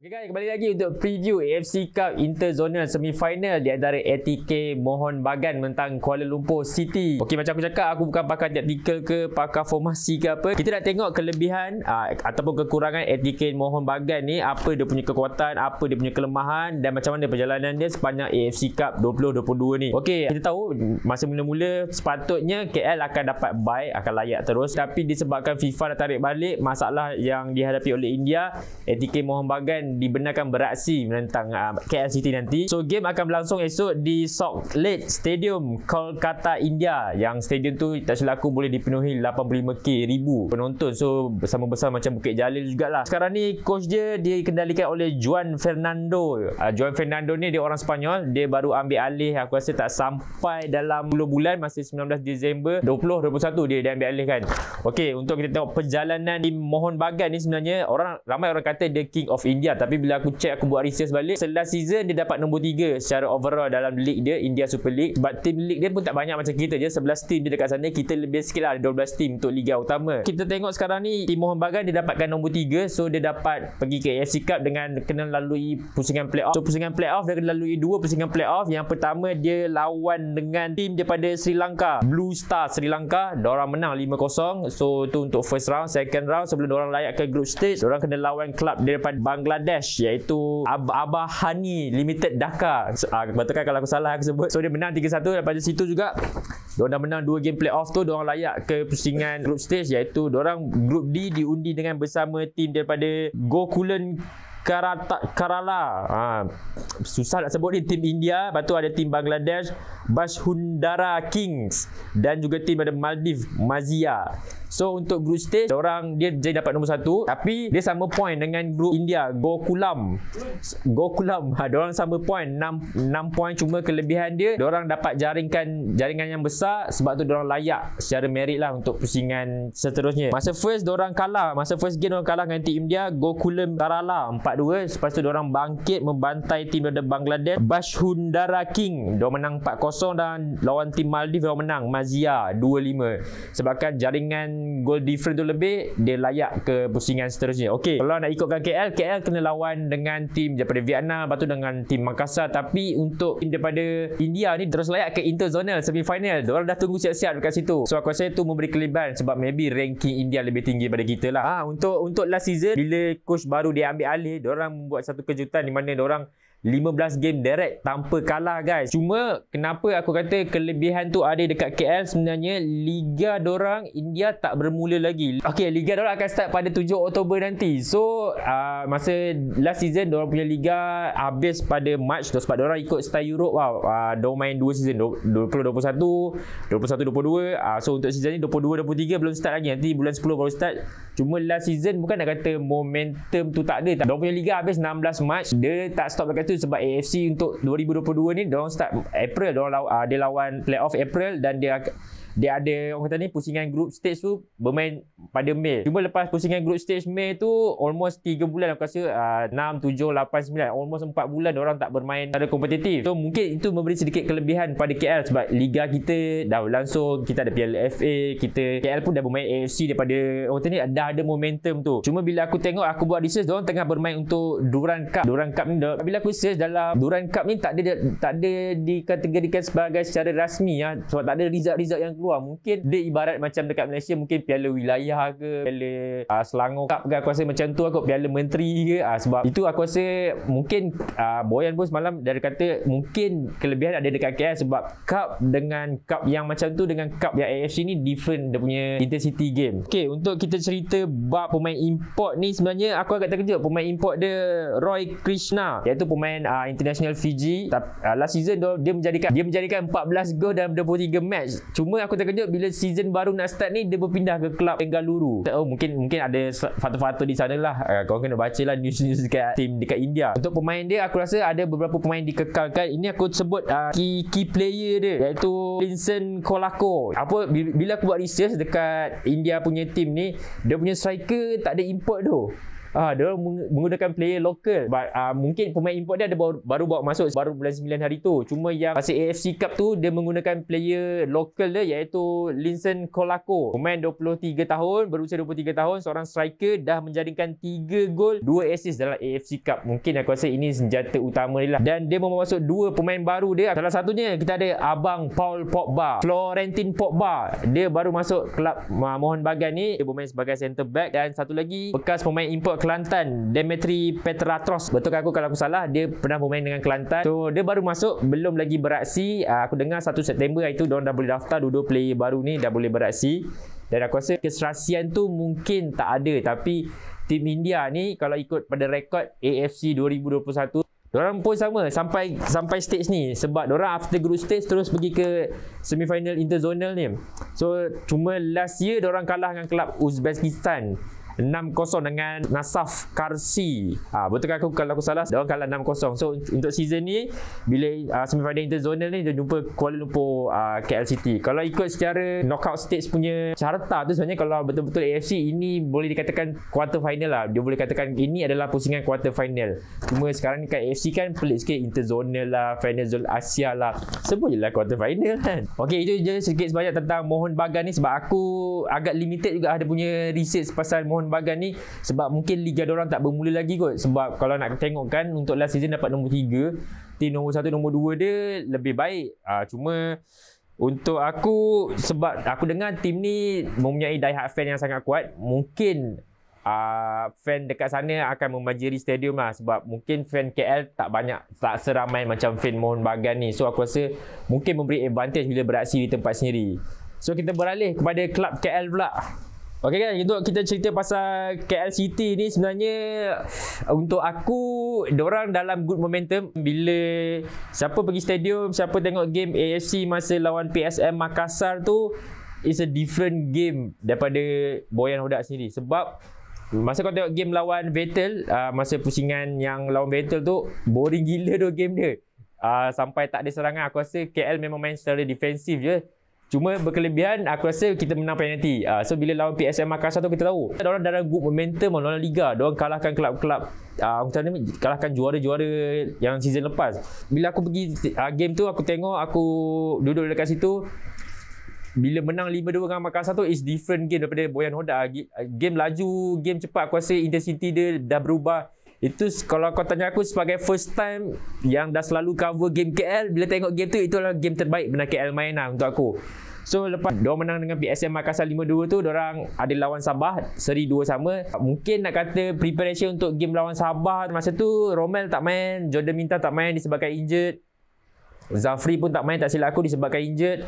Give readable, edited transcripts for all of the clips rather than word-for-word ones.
Okay guys, kembali lagi untuk preview AFC Cup Interzonal Semi-Final di antara ATK Mohon Bagan mentang Kuala Lumpur City. Okey, macam aku cakap, aku bukan pakar taktikal ke pakar formasi ke apa. Kita nak tengok kelebihan ataupun kekurangan ATK Mohon Bagan ni, apa dia punya kekuatan, apa dia punya kelemahan dan macam mana perjalanan dia sepanjang AFC Cup 2022 ni. Okey, kita tahu masa mula-mula sepatutnya KL akan dapat bye, akan layak terus, tapi disebabkan FIFA dah tarik balik masalah yang dihadapi oleh India, ATK Mohon Bagan dibenarkan beraksi menentang KL City nanti. So game akan berlangsung esok di Salt Lake Stadium, Kolkata, India, yang stadium tu tak silap aku boleh dipenuhi 85,000 penonton. So bersama-besar macam Bukit Jalil jugalah. Sekarang ni coach dia dikendalikan oleh Juan Fernando. Juan Fernando ni dia orang Sepanyol, dia baru ambil alih aku rasa tak sampai dalam 10 bulan, masa 19 Disember 2021 dia ambil alih kan. Okey, untuk kita tengok perjalanan di Mohon Bagan ni, sebenarnya ramai orang kata dia King of India, tapi bila aku check, aku buat research balik, last season dia dapat nombor 3 secara overall dalam league dia, India Super League. But team league dia pun tak banyak macam kita je, 11 team dia dekat sana. Kita lebih sikit lah, ada 12 team untuk liga utama. Kita tengok sekarang ni tim Mohon Bagan dia dapatkan nombor 3, so dia dapat pergi ke AFC Cup dengan kena lalui pusingan playoff. So pusingan playoff dia kena lalui 2 pusingan playoff. Yang pertama dia lawan dengan tim daripada Sri Lanka, Blue Star Sri Lanka. Diorang menang 5-0. So tu untuk first round. Second round, sebelum diorang layak ke group stage, diorang kena lawan klub daripada Bangladesh, iaitu Abahani Limited Dhaka. Betul kan kalau aku salah aku sebut. So dia menang 3-1. Daripada situ juga diorang dah menang 2 game playoff tu, diorang layak ke pusingan group stage, iaitu diorang group D diundi dengan bersama tim daripada Gokulan Kerala. Susah nak sebut ni, tim India. Lepas tu ada tim Bangladesh, Bashundara Kings, dan juga tim ada Maldives, Mazia. So untuk group stage, dia jadi dapat nombor 1, tapi dia sama point dengan group India, Gokulam. Diorang sama point, 6 point. Cuma kelebihan dia, diorang dapat jaringan yang besar, sebab tu diorang layak secara merit lah untuk pusingan seterusnya. Masa first game diorang kalah dengan tim India, Gokulam Kerala 4-2. Lepas tu diorang bangkit membantai tim dari Bangladesh, Bashundara King. Diorang menang 4-0, dan lawan tim Maldives diorang menang Mazia 2-5. Sebabkan jaringan goal different tu lebih, dia layak ke pusingan seterusnya. Okey, kalau nak ikutkan KL kena lawan dengan tim daripada Vietnam, lepas tu dengan tim Makassar. Tapi untuk tim daripada India ni terus layak ke Interzonal Semi-Final. Diorang dah tunggu siap-siap dekat situ. So aku rasa tu memberi kelebihan, sebab maybe ranking India lebih tinggi daripada kita lah. Untuk last season, bila coach baru dia ambil alih, diorang membuat satu kejutan di mana diorang 15 game direct tanpa kalah guys. Cuma kenapa aku kata kelebihan tu ada dekat KL, sebenarnya liga dorang India tak bermula lagi. Okey, liga dorang akan start pada 7 Oktober nanti. So masa last season dorang punya liga habis pada March tu, sebab dorang ikut style Europe. Dorang main 2 season, 2021, 21-22. So untuk season ni 22-23 belum start lagi, nanti bulan 10 baru start. Cuma last season bukan nak kata momentum tu tak ada. Dorang punya liga habis 16 March, dia tak stop dekat tu, sebab AFC untuk 2022 ni diorang start April. Dia lawan playoff April, dan dia ada orang kata ni pusingan group stage tu bermain pada Mei. Cuma lepas pusingan group stage Mei tu almost 3 bulan aku rasa, 6, 7, 8, 9, almost 4 bulan diorang tak bermain secara kompetitif. So mungkin itu memberi sedikit kelebihan pada KL, sebab liga kita dah berlangsung, kita ada Piala FA, KL pun dah bermain AFC daripada orang kata ni, dah ada momentum tu. Cuma bila aku tengok, aku buat research, diorang tengah bermain untuk Duran Cup ni, bila aku search dalam Duran Cup ni tak ada dikategorikan sebagai secara rasmi sebab tak ada result yang keluar. Mungkin dia ibarat macam dekat Malaysia, mungkin Piala Wilayah ke, Piala Selangor Cup ke, aku rasa macam tu aku, Piala Menteri ke. Sebab itu aku rasa mungkin Boyan pun semalam dia kata mungkin kelebihan ada dekat KL, sebab cup dengan cup yang macam tu dengan cup yang AFC ni different dia punya intensity game. Okey, untuk kita cerita bab pemain import ni, sebenarnya aku agak terkejut. Pemain import dia Roy Krishna, iaitu pemain international Fiji. Last season dia menjadikan 14 gol dalam 23 match. Cuma aku terkejut bila season baru nak start ni, dia berpindah ke kelab Bengaluru. Mungkin ada faktor-faktor di sana lah. Kau kena baca lah news dekat tim dekat India. Untuk pemain dia, aku rasa ada beberapa pemain dikekalkan. Ini aku sebut key player dia, iaitu Vincent Kolako. Bila aku buat research dekat India punya tim ni, dia punya striker tak ada import tu. Dia menggunakan player lokal. Mungkin pemain import dia ada baru bawa masuk baru bulan 9 hari tu. Cuma yang pasal AFC Cup tu dia menggunakan player lokal dia iaitu Linson Kolako. Pemain 23 tahun, berusia 23 tahun, seorang striker, dah menjadikan 3 gol, 2 assist dalam AFC Cup. Mungkin aku rasa ini senjata utama dia lah. Dan dia membawa masuk 2 pemain baru dia. Salah satunya kita ada abang Paul Pogba, Florentin Pogba. Dia baru masuk kelab Mohon Bagan ni. Dia bermain sebagai centre back. Dan satu lagi bekas pemain import Kelantan, Demetri Petratros. Betul ke aku kalau aku salah, dia pernah bermain dengan Kelantan. So dia baru masuk, belum lagi beraksi. Aku dengar 1 September itu diorang dah boleh daftar, dua player baru ni dah boleh beraksi. Dan aku rasa keserasian tu mungkin tak ada. Tapi tim India ni kalau ikut pada rekod AFC 2021, diorang pun sama sampai stage ni. Sebab diorang after group stage terus pergi ke semifinal interzonal ni. So cuma last year diorang kalah dengan kelab Uzbekistan 6-0 dengan Nasaf Karsi. Betul aku kalau aku salah, dia orang kalah 6-0. So untuk season ni bila semifinal interzonal ni dia jumpa Kuala Lumpur KL City. Kalau ikut secara knockout stage punya carta tu, sebenarnya kalau betul-betul AFC ini boleh dikatakan quarter final lah. Dia boleh katakan ini adalah pusingan quarter final. Cuma sekarang ni kat AFC kan pelik sikit, interzonal lah, final zone Asia lah, sebut je lah quarter final kan. Ok, itu je sedikit sebanyak tentang Mohon Bagan ni. Sebab aku agak limited juga ada punya research pasal Mohon Bagan ni, sebab mungkin liga diorang tak bermula lagi kot. Sebab kalau nak tengok kan, untuk last season dapat nombor 3, tim nombor 1, nombor 2 dia lebih baik. Cuma untuk aku, sebab aku dengar tim ni mempunyai die hard fan yang sangat kuat, mungkin fan dekat sana akan membanjiri stadium lah. Sebab mungkin fan KL tak banyak, tak seramai macam fan Mohon Bagan ni. So aku rasa mungkin memberi advantage bila beraksi di tempat sendiri. So kita beralih kepada kelab KL pula. Okey kan, untuk kita cerita pasal KL City ni, sebenarnya untuk aku diorang dalam good momentum. Bila siapa pergi stadium, siapa tengok game AFC masa lawan PSM Makassar tu, is a different game daripada Boyan Hodak sendiri. Sebab masa kau tengok game lawan Vettel, masa pusingan yang lawan Vettel tu, boring gila tu game dia. Sampai tak ada serangan. Aku rasa KL memang main secara defensif je. Cuma berkelebihan, aku rasa kita menang penalti. So bila lawan PSM Makassar tu kita tahu diorang dalam good momentum lawan Liga. Diorang kalahkan kelab-kelab, kalahkan juara-juara yang season lepas. Bila aku pergi game tu, aku tengok, aku duduk dekat situ. Bila menang 5-2 dengan Makassar tu, is different game daripada Boyan Hodak. Game laju, game cepat. Aku rasa intensity dia dah berubah. Itu kalau kau tanya aku sebagai first time yang dah selalu cover game KL, bila tengok game tu, itulah game terbaik benar KL main lah untuk aku. So lepas diorang menang dengan PSM Makassar 5-2 tu, diorang ada lawan Sabah seri 2 sama. Mungkin nak kata preparation untuk game lawan Sabah, masa tu Romel tak main, Jordan Minta tak main disebabkan injured, Zafri pun tak main tak silap aku disebabkan injured.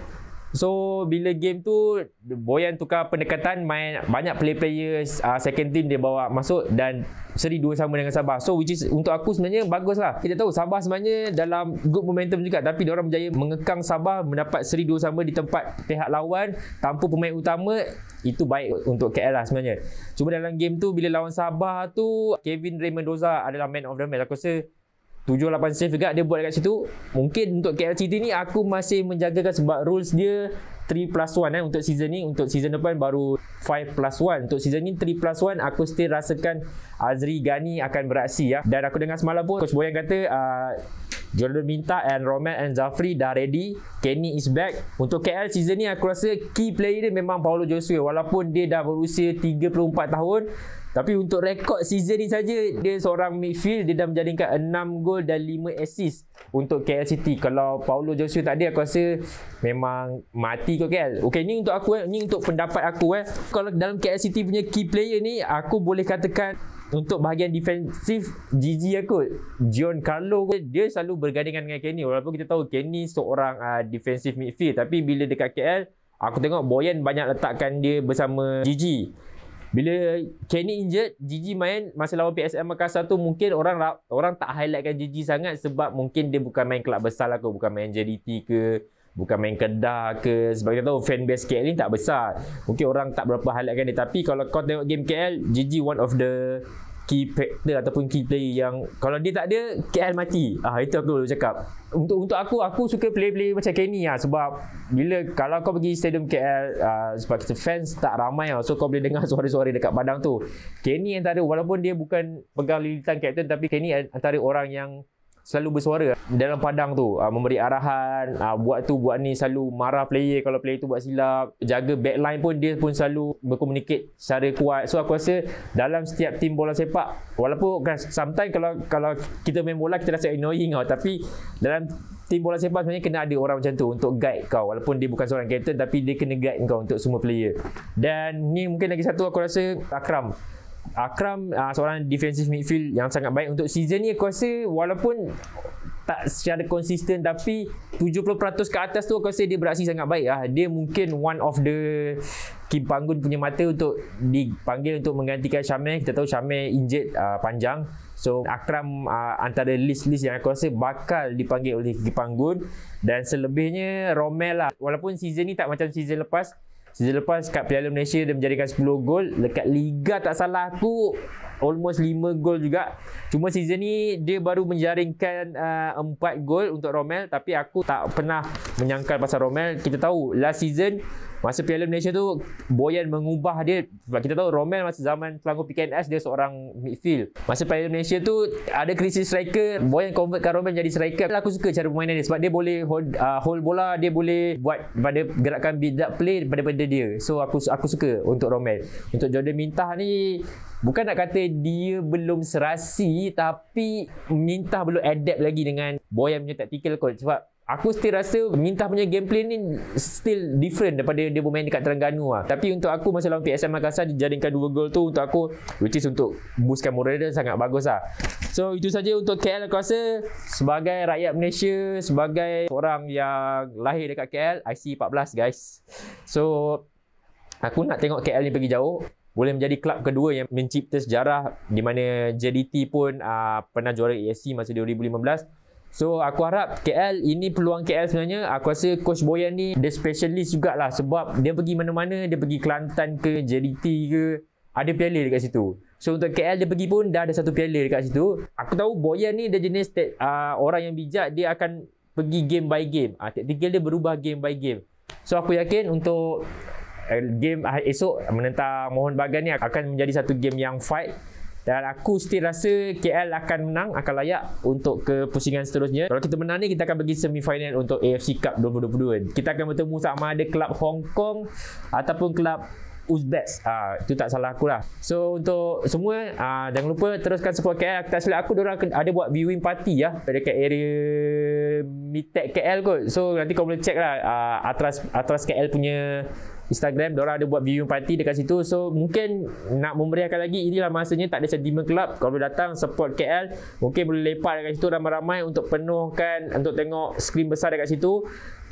So bila game tu Boyan tukar pendekatan, main banyak player-player second team dia bawa masuk dan seri 2 sama dengan Sabah. So which is untuk aku sebenarnya bagus lah. Kita tahu Sabah sebenarnya dalam good momentum juga, tapi diorang berjaya mengekang Sabah mendapat seri 2 sama di tempat pihak lawan tanpa pemain utama. Itu baik untuk KL lah sebenarnya. Cuma dalam game tu bila lawan Sabah tu, Kevin Ray Mendoza adalah man of the match. Aku rasa 7-8 save juga dia buat dekat situ. Mungkin untuk KL City ni aku masih menjagakan sebab rules dia 3+1 untuk season ni. Untuk season depan baru 5+1. Untuk season ni 3+1. Aku still rasakan Azri Ghani akan beraksi ya. Dan aku dengar semalam pun Coach Boyan kata Jordan Minta and Romel and Zafri dah ready. Kenny is back. Untuk KL season ni aku rasa key player dia memang Paulo Josue. Walaupun dia dah berusia 34 tahun, tapi untuk rekod season ni saja, dia seorang midfield, dia dah menjadikan 6 gol dan 5 assist untuk KL City. Kalau Paulo Josue tak ada, aku rasa memang mati kot KL. Okey, ni untuk aku ni untuk pendapat aku Kalau dalam KL City punya key player ni, aku boleh katakan untuk bahagian defensif, Gigi aku, John Carlo, dia selalu bergandingan dengan Kenny. Walaupun kita tahu Kenny seorang defensive midfield, tapi bila dekat KL, aku tengok Boyan banyak letakkan dia bersama Gigi. Bila Kenny injured, Gigi main masa lawan PSM Makassar tu, mungkin orang tak highlightkan Gigi sangat sebab mungkin dia bukan main kelab besar lah ke, bukan main JDT ke, bukan main Kedah ke. Sebab kita tahu fanbase KL ni tak besar, mungkin orang tak berapa highlightkan dia. Tapi kalau kau tengok game KL, Gigi one of the key factor ataupun key player yang kalau dia tak ada, KL mati. Itu aku dulu cakap. Untuk aku suka player-player macam Kenny sebab bila kalau kau pergi stadium KL, sebab kita fans tak ramai so kau boleh dengar suara-suara dekat padang tu. Kenny antara, walaupun dia bukan pegang lilitan captain, tapi Kenny antara orang yang selalu bersuara dalam padang tu, memberi arahan, buat tu buat ni, selalu marah player kalau player tu buat silap, jaga backline pun dia pun selalu berkomunikate secara kuat. So aku rasa dalam setiap tim bola sepak, walaupun sometimes kalau kita main bola kita rasa annoying tapi dalam tim bola sepak sebenarnya kena ada orang macam tu untuk guide kau, walaupun dia bukan seorang captain tapi dia kena guide kau untuk semua player. Dan ni mungkin lagi satu aku rasa Akram seorang defensive midfield yang sangat baik untuk season ni. Aku rasa walaupun tak secara konsisten tapi 70% ke atas tu aku rasa dia beraksi sangat baik Dia mungkin one of the Kim Panggun punya mata untuk dipanggil untuk menggantikan Syamel. Kita tahu Syamel injured panjang. So Akram antara list-list yang aku rasa bakal dipanggil oleh Kim Panggun. Dan selebihnya Romel walaupun season ni tak macam season lepas. Season lepas kat Piala Malaysia dia menjadikan 10 gol. Dekat Liga tak salah aku almost 5 gol juga. Cuma season ni dia baru menjaringkan 4 gol untuk Romel. Tapi aku tak pernah menyangkal pasal Romel. Kita tahu last season masa Piala Malaysia tu Boyan mengubah dia. Sebab kita tahu Romel masa zaman Selangor PKNS dia seorang midfield. Masa Piala Malaysia tu ada krisis striker, Boyan convertkan Romel jadi striker. Aku suka cara permainan dia sebab dia boleh hold bola, dia boleh buat pada gerakan build up play daripada dia. So aku suka untuk Romel. Untuk Jordan Mintah ni bukan nak kata dia belum serasi, tapi Mintah belum adapt lagi dengan Boyan punya tactical coach. Sebab aku still rasa Mintah punya gameplay ni still different daripada dia bermain dekat Terengganu Tapi untuk aku masa lawan PSM Makassar dia jaringkan 2 gol tu, untuk aku which is untuk boostkan moral dia sangat bagus So itu saja untuk KL. Aku rasa sebagai rakyat Malaysia, sebagai orang yang lahir dekat KL, IC14 guys. So aku nak tengok KL ni pergi jauh, boleh menjadi klub kedua yang mencipta sejarah, di mana JDT pun pernah juara AFC masa 2015. So aku harap KL, ini peluang KL sebenarnya. Aku rasa Coach Boyan ni dia specialist jugalah, sebab dia pergi mana-mana, dia pergi Kelantan ke JDT ke, ada piala dekat situ. So untuk KL dia pergi pun dah ada satu piala dekat situ. Aku tahu Boyan ni dia jenis orang yang bijak, dia akan pergi game by game. Taktikal dia berubah game by game. So aku yakin untuk game esok menentang Mohon Bagan ni akan menjadi satu game yang fight. Dan aku still rasa KL akan menang, akan layak untuk ke pusingan seterusnya. Kalau kita menang ni, kita akan pergi semi-final untuk AFC Cup 2022. Kita akan bertemu sama ada kelab Hong Kong ataupun kelab Uzbek. Itu tak salah aku lah. So untuk semua, jangan lupa teruskan support KL. Tak silap aku, diorang ada buat viewing party dekat area Mitek KL kot. So nanti kau boleh check lah Atras KL punya Instagram, diorang ada buat viewing party dekat situ. So mungkin nak memeriahkan lagi, inilah masanya. Tak ada sentiment club, kalau boleh datang support KL, mungkin boleh lepak dekat situ ramai-ramai untuk penuhkan, untuk tengok skrin besar dekat situ.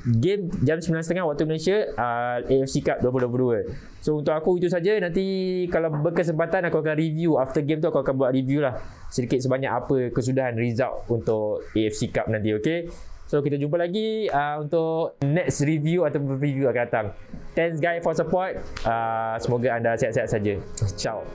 Game jam 9.30 waktu Malaysia, AFC Cup 2022. So untuk aku itu saja. Nanti kalau berkesempatan aku akan review after game tu, aku akan buat review lah sedikit sebanyak apa kesudahan result untuk AFC Cup nanti. Okay, so kita jumpa lagi untuk next review atau preview akan datang. Thanks guys for support. Semoga anda sihat-sihat saja. Ciao.